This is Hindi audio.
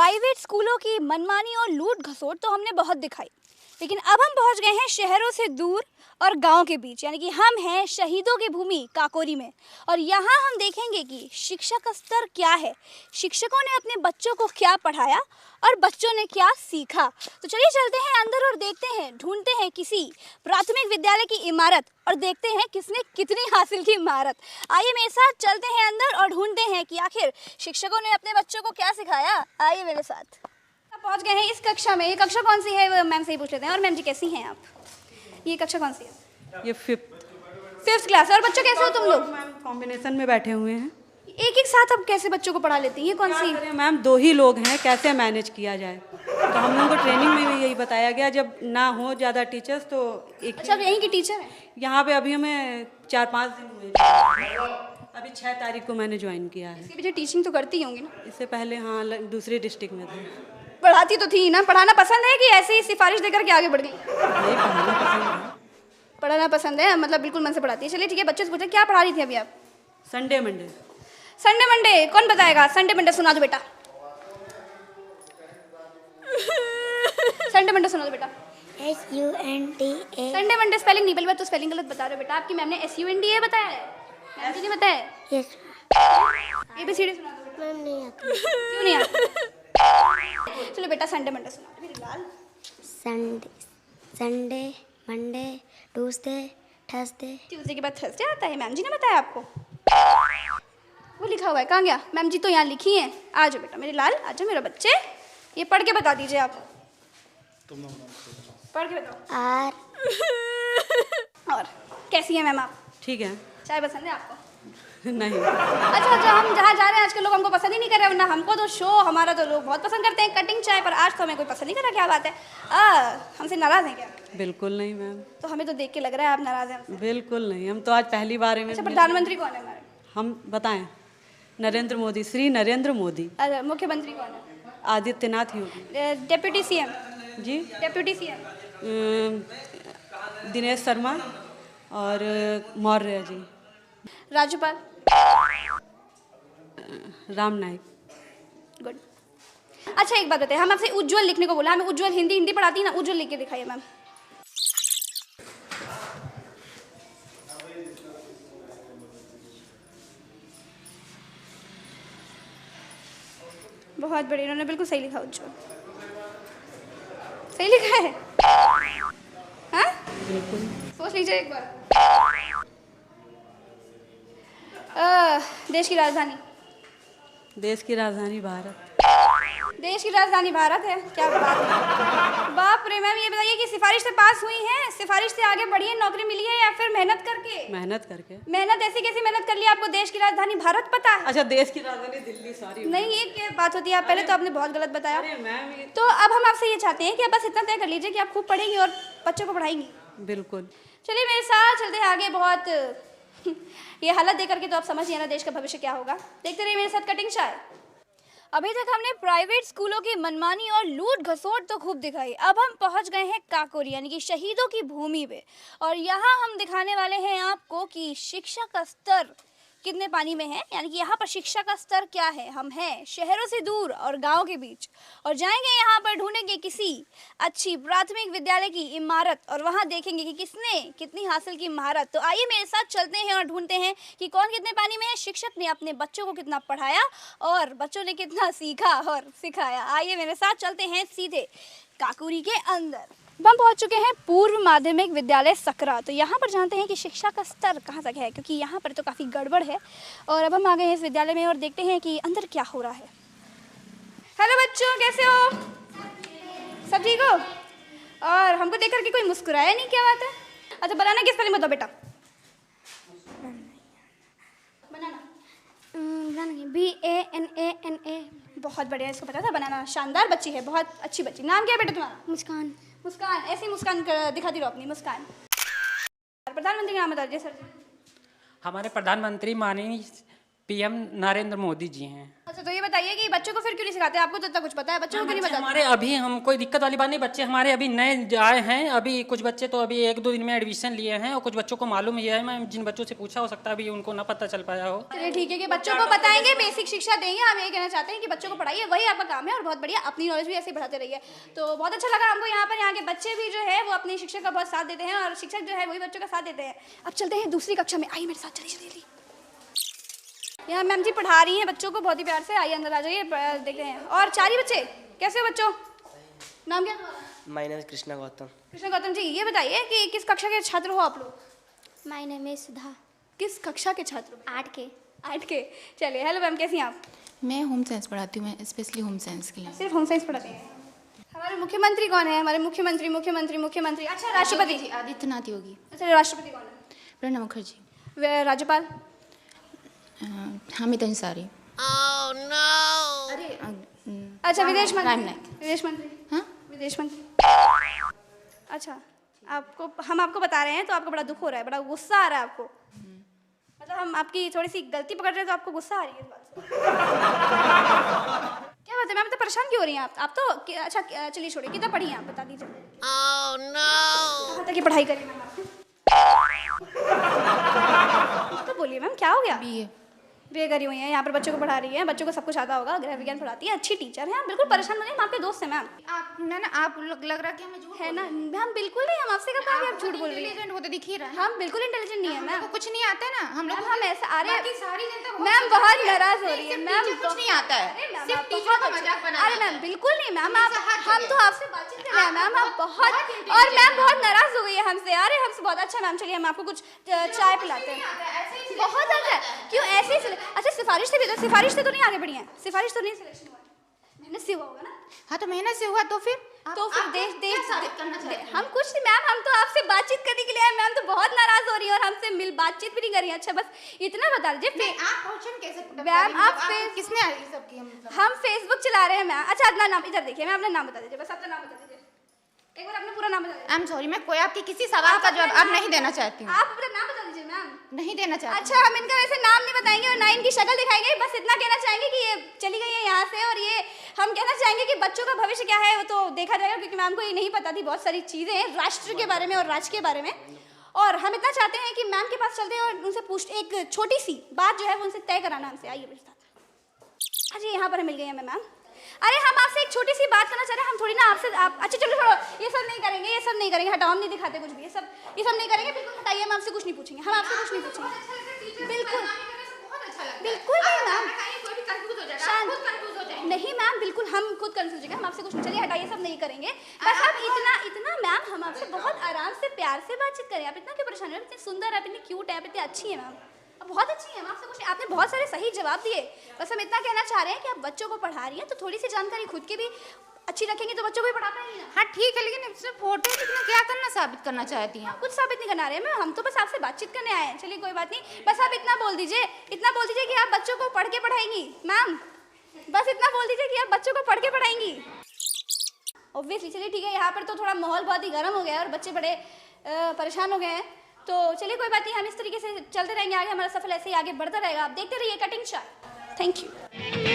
प्राइवेट स्कूलों की मनमानी और लूट घसोट तो हमने बहुत दिखाई, लेकिन अब हम पहुंच गए हैं शहरों से दूर और गांव के बीच, यानी कि हम हैं शहीदों की भूमि काकोरी में। और यहाँ हम देखेंगे कि शिक्षा का स्तर क्या है, शिक्षकों ने अपने बच्चों को क्या पढ़ाया और बच्चों ने क्या सीखा। तो चलिए चलते हैं अंदर और देखते हैं, ढूंढते हैं किसी प्राथमिक विद्यालय की इमारत और देखते हैं किसने कितनी हासिल की महारत। आइए मेरे साथ चलते हैं अंदर और ढूंढते हैं कि आखिर शिक्षकों ने अपने बच्चों को क्या सिखाया। आइए मेरे साथ। पहुंच गए हैं इस कक्षा में। ये कक्षा कौन सी है, मैम से ही पूछ लेते हैं। और मैम जी कैसी हैं आप? ये कक्षा कौन सी है? ये फिफ्थ क्लास। और बच्चों कैसे हो तुम लोग? मैम कॉम्बिनेशन में बैठे हुए हैं। एक एक साथ अब कैसे बच्चों को पढ़ा लेती हैं? ये कौन सी? मैम 2 ही लोग हैं, कैसे मैनेज किया जाए। तो हम लोगों को ट्रेनिंग में भी यही बताया गया, जब ना हो ज़्यादा टीचर्स तो एक। अच्छा, यहीं की टीचर हैं? यहाँ पे अभी हमें 4-5 दिन हुए। अभी 6 तारीख को मैंने ज्वाइन किया है। इसके पीछे टीचिंग तो करती होंगी ना? इससे पहले हाँ दूसरी डिस्ट्रिक्ट में थे। पढ़ाती तो थी ना? पढ़ाना पसंद है कि ऐसे ही सिफारिश देकर के आगे बढ़ गई? नहीं, पढ़ाना पसंद है। पढ़ाना पसंद है, मतलब बिल्कुल मन से पढ़ाती है। चलिए ठीक है, बच्चे से पूछे क्या पढ़ा रही थी अभी आप? Sunday Monday. संडे मंडे कौन बताएगा? संडे मंडे सुना दो बेटा। संडे मंडे सुना दो बेटा। SUNDA। संडे मंडे स्पेलिंग नहीं, बल्कि तो स्पेलिंग गलत बता रहे हो बेटा। आपकी मैम ने SUNDA बताया है, मैम जी ने बताया है। यस ABCD सुना दो बेटा। मैम नहीं आती। क्यों नहीं आता? चलो बेटा संडे मंडे सुना दो मेरे लाल। Sunday Monday Tuesday Thursday. Tuesday के बाद थर्सडे आता है, मैम जी ने बताया आपको। वो लिखा हुआ है, कहाँ गया? मैम जी तो यहाँ लिखी हैं। आ जाओ बेटा मेरे लाल, आ जाओ मेरा बच्चे। ये पढ़ के बता दीजिए आप। पढ़ के बताओ। आर। और कैसी है मैम आप? ठीक है। चाय पसंद है आपको? नहीं। अच्छा, हम जहाँ जा रहे हैं आजकल लोग हमको पसंद ही नहीं कर रहे, वरना हमको तो शो हमारा तो लोग बहुत पसंद करते हैं कटिंग चाय, पर आज तो हमें कोई पसंद नहीं कर रहा। क्या बात है? हमसे नाराज हैं क्या? बिल्कुल नहीं मैम। तो हमें तो देख के लग रहा है आप नाराज हैं हमसे। बिल्कुल नहीं, हम तो आज पहली बार में। अच्छा, प्रधानमंत्री कौन है हमारे? हम बताएं, नरेंद्र मोदी, श्री नरेंद्र मोदी। अच्छा, मुख्यमंत्री कौन है? आदित्यनाथ योगी। Deputy CM? जी। Deputy CM? दिनेश शर्मा और मौर्य जी। राज्यपाल? राम नाईक। गुड। अच्छा एक बात बताइए, हम आपसे उज्जवल लिखने को बोला, हमें उज्जवल हिंदी पढ़ाती है ना, उज्जवल लिख के दिखाइए मैम। बहुत बढ़िया, इन्होंने बिल्कुल सही लिखा। उज्जवल सही लिखा है? हाँ बिल्कुल। सोच लीजिए एक बार। देश की राजधानी? देश की राजधानी भारत। देश की राजधानी भारत है? क्या बात है, बाप रे। मैम ये बताइए कि सिफारिश से पास हुई हैं, सिफारिश से आगे बढ़ी है, नौकरी मिली है या फिर मेहनत करके? मेहनत करके। मेहनत ऐसी कैसी मेहनत कर ली? आपको देश की राजधानी भारत पता है? अच्छा, देश की राजधानी दिल्ली, सॉरी। नहीं, ये क्या बात होती है? आप पहले तो आपने बहुत गलत बताया। अरे मैम तो अब हम आपसे ये चाहते हैं कि आप बस इतना तय कर लीजिए कि आप खूब पढ़ेंगी और बच्चों को पढ़ाएंगी। बिल्कुल। चलिए मेरे साथ चलते हैं आगे। बहुत ये हालत देख करके तो आप समझिए ना देश का भविष्य क्या होगा। देखते रहिए मेरे साथ कटिंग चाय। अभी तक हमने प्राइवेट स्कूलों की मनमानी और लूट घसोट तो खूब दिखाई। अब हम पहुंच गए हैं काकोरी, यानी कि शहीदों की भूमि पे। और यहाँ हम दिखाने वाले हैं आपको कि शिक्षा का स्तर कितने पानी में है, यानी कि यहाँ पर शिक्षा का स्तर क्या है। हम हैं शहरों से दूर और गांव के बीच, और जाएंगे यहाँ पर ढूंढेंगे किसी अच्छी प्राथमिक विद्यालय की इमारत और वहाँ देखेंगे कि किसने कितनी हासिल की महारत। तो आइए मेरे साथ चलते हैं और ढूंढते हैं कि कौन कितने पानी में है, शिक्षक ने अपने बच्चों को कितना पढ़ाया और बच्चों ने कितना सीखा और सिखाया। आइए मेरे साथ चलते हैं सीधे काकोरी के अंदर। हम पहुंच चुके हैं पूर्व माध्यमिक विद्यालय सकरा। तो यहाँ पर जानते हैं कि शिक्षा का स्तर कहाँ तक है, क्योंकि यहाँ पर तो काफ़ी गड़बड़ है। और अब हम आ गए हैं इस विद्यालय में और देखते हैं कि अंदर क्या हो रहा है। हेलो बच्चों, कैसे हो? सब ठीक हो? और हमको देख करके कोई मुस्कुराया नहीं, क्या बात है? अच्छा, बनाना किस स्पेलिंग बताओ बेटा। बनाना BANANA। बहुत बढ़िया, इसको पता था बनाना। शानदार बच्ची है, बहुत अच्छी बच्ची। नाम क्या है बेटा तुम्हारा? मुस्कान। मुस्कान। ऐसी मुस्कान दिखाती रहो अपनी मुस्कान। प्रधानमंत्री का नाम बता दीजिए सर। हमारे प्रधानमंत्री माननीय पीएम नरेंद्र मोदी जी हैं। अच्छा, तो ये बताइए कि बच्चों को फिर क्यों नहीं सिखाते? आपको तो इतना कुछ पता है, बच्चों को क्यों नहीं बच्चे बताते? हमारे अभी, हम कोई दिक्कत वाली बात नहीं, बच्चे हमारे अभी नए आए हैं, अभी कुछ बच्चे तो अभी 1-2 दिन में एडमिशन लिए हैं और कुछ बच्चों को मालूम ही है। मैं जिन बच्चों से पूछा, हो सकता है अभी उनको ना पता चल पाया हो। चलिए ठीक है कि बच्चों को बताएंगे, बेसिक शिक्षा देंगे। हम ये कहना चाहते हैं कि बच्चों को पढ़ाइए, वही आपका काम है और बहुत बढ़िया, अपनी नॉलेज भी ऐसे ही बढ़ाते रहिए। तो बहुत अच्छा लगा हमको यहाँ पर, यहाँ के बच्चे भी जो है वो अपने शिक्षक का बहुत साथ देते हैं और शिक्षक जो है वही बच्चों का साथ देते हैं। अब चलते हैं दूसरी कक्षा में, आइए मेरे साथ, चलिए जल्दी। यहाँ मैम जी पढ़ा रही हैं बच्चों को बहुत ही प्यार से। आइए अंदर आ जाइए, देखते हैं। और 4 ही बच्चे, कैसे हो बच्चों? नाम क्या तुम्हारा? My name is Krishna Gautam. Krishna Gautam ji, ये बताइए कि किस कक्षा के छात्र हो आप लोग? माय नेम इज सुधा। किस कक्षा के छात्र हो? 8 के। 8 के। चलिए, हेलो मैम, कैसी हैं आप? मैं होम साइंस पढ़ाती हूँ, मैं स्पेशली होम साइंस के लिए। सिर्फ होम साइंस पढ़ाते हैं। हमारे मुख्यमंत्री कौन है? हमारे मुख्यमंत्री अच्छा, राष्ट्रपति। आदित्यनाथ योगी। अच्छा, राष्ट्रपति कौन है? प्रणब मुखर्जी। राज्यपाल? हामिद अंसारी। अरे अच्छा, विदेश राम मंत्री? नाईक। विदेश मंत्री? हाँ? विदेश मंत्री। अच्छा, आपको, हम आपको बता रहे हैं तो आपको बड़ा दुख हो रहा है, बड़ा गुस्सा आ रहा है आपको? मतलब हम आपकी थोड़ी सी गलती पकड़ रहे हैं तो आपको गुस्सा आ रही है इस बात से? क्या बात है मैम, तो परेशान क्यों हो रही हैं आप तो? अच्छा चलिए छोड़िए, कितना पढ़ी हैं आप, बता दीजिए। कहाँ तक की पढ़ाई करी मैम आपने? तो बोलिए मैम, क्या हो गया? बीए करी हुई है, यहाँ पर बच्चों को पढ़ा रही है, बच्चों को सब कुछ आता होगा, गृह विज्ञान पढ़ाती है, अच्छी टीचर है। आप बिल्कुल परेशान मत होइए, हम आपके दोस्त हैं मैम। आप ना आप लग रहा है कि हमें झूठ है ना मैम? बिल्कुल नहीं, हम आपसे कब आप झूठ बोल रही हैं? इंटेलिजेंट होते दिख ही रहा है। हम बिल्कुल इंटेलिजेंट नहीं है मैम। हमको कुछ नहीं आता है ना, हम लोग हम ऐसा, अरे सारी जनता मैम बहुत नाराज हो रही है मैम। कुछ नहीं आता है, अरे मैम, सिर्फ आप टीचर का बहुत मजाक अच्छे- बनाना अरे मैम बिल्कुल नहीं मैम, आप, हर हम जगह। तो आपसे बातचीत कर रहे हैं मैम, आप बहुत, बहुत और मैम बहुत नाराज हो गई है हमसे। अरे हमसे बहुत अच्छा मैम, चलिए हम आपको कुछ चाय पिलाते हैं। बहुत अच्छा है, क्यों ऐसे ही? अच्छा, सिफारिश से भी तो, सिफारिश से तो नहीं आगे बढ़ी है, सिफारिश तो नहीं सिलेक्शन हुआ, मेहनत से हुआ होगा ना? हाँ, तो मेहनत से हुआ तो फिर हम कुछ नहीं मैम, हम तो आपसे बातचीत करने के लिए आए। मैम तो बहुत नाराज हो रही है और हमसे बातचीत भी नहीं कर रही है। अच्छा, बस इतना बता दीजिए। आप क्वेश्चन कैसे मैम आप किसने ये सब किया? हम फेसबुक चला रहे हैं मैम। अच्छा, अपना नाम इधर देखिए, मैं अपना नाम बता दीजिए, बस अपना नाम बता दीजिए, एक बार अपना पूरा नाम बता दीजिए। आई एम सॉरी, मैं कोई आपके किसी सवाल का जवाब अब नहीं देना चाहती हूँ। आप अपना नाम बता दीजिए मैम। नहीं देना चाहती। अच्छा, हम इनका वैसे नाम नहीं बताएंगे और ना इनकी शक्ल दिखाएंगे, बस इतना कहना चाहेंगे कि ये चली गई है यहाँ से। और ये हम कहना चाहेंगे कि बच्चों का भविष्य क्या है वो तो देखा जाएगा, क्योंकि मैम को ये नहीं पता थी बहुत सारी चीज़ें राष्ट्र के बारे में और राज्य के बारे में। और हम इतना चाहते हैं कि मैम के पास चलते हैं और उनसे पूछ, एक छोटी सी बात जो है वो उनसे तय कराना हमसे। आइए मेरे साथ। अच्छा, यहाँ पर मिल गई हैं मैम। अरे हम आपसे एक छोटी सी बात करना चाह रहे हैं, हम थोड़ी ना आपसे अच्छा चलो छोड़ो, ये सब नहीं करेंगे, ये सब नहीं करेंगे, हटाओ, हम नहीं दिखाते कुछ भी, ये सब नहीं करेंगे, बिल्कुल हटाइए। हम आपसे कुछ नहीं पूछेंगे, हम आपसे कुछ नहीं पूछेंगे, बिल्कुल बिल्कुल नहीं मैम, नहीं मैम, बिल्कुल हम खुद कंफ्यूज हो गए, हम आपसे कुछ नहीं, चलिए हटाइए, सब नहीं करेंगे। बस आप इतना मैम, हम आपसे बहुत आराम से प्यार से बातचीत करें, आप इतना क्यों परेशान हो? इतनी सुंदर है, इतनी क्यूट है, इतनी अच्छी है मैम, आप बहुत अच्छी हैं। हम आपसे कुछ, आपने बहुत सारे सही जवाब दिए, बस हम इतना कहना चाह रहे हैं कि आप बच्चों को पढ़ा रही हैं तो थोड़ी सी जानकारी खुद की भी अच्छी रखेंगे तो बच्चों को भी पढ़ा पाएंगे ना। हाँ ठीक है, लेकिन इसमें फोटो लिखना क्या करना, साबित करना चाहती हैं? आप कुछ साबित नहीं करना रहे हैं, हम तो बस आपसे बातचीत करने आए हैं। चलिए कोई बात नहीं, बस आप इतना बोल दीजिए कि आप बच्चों को पढ़ के पढ़ाएंगी मैम, बस इतना बोल दीजिए कि आप बच्चों को पढ़ के पढ़ाएंगी ऑब्वियसली। चलिए ठीक है, यहाँ पर तो थोड़ा माहौल बहुत ही गर्म हो गया है और बच्चे बड़े परेशान हो गए हैं, तो चलिए कोई बात नहीं, हम इस तरीके से चलते रहेंगे आगे, हमारा सफर ऐसे ही आगे बढ़ता रहेगा। आप देखते रहिए कटिंग चाय। Thank you.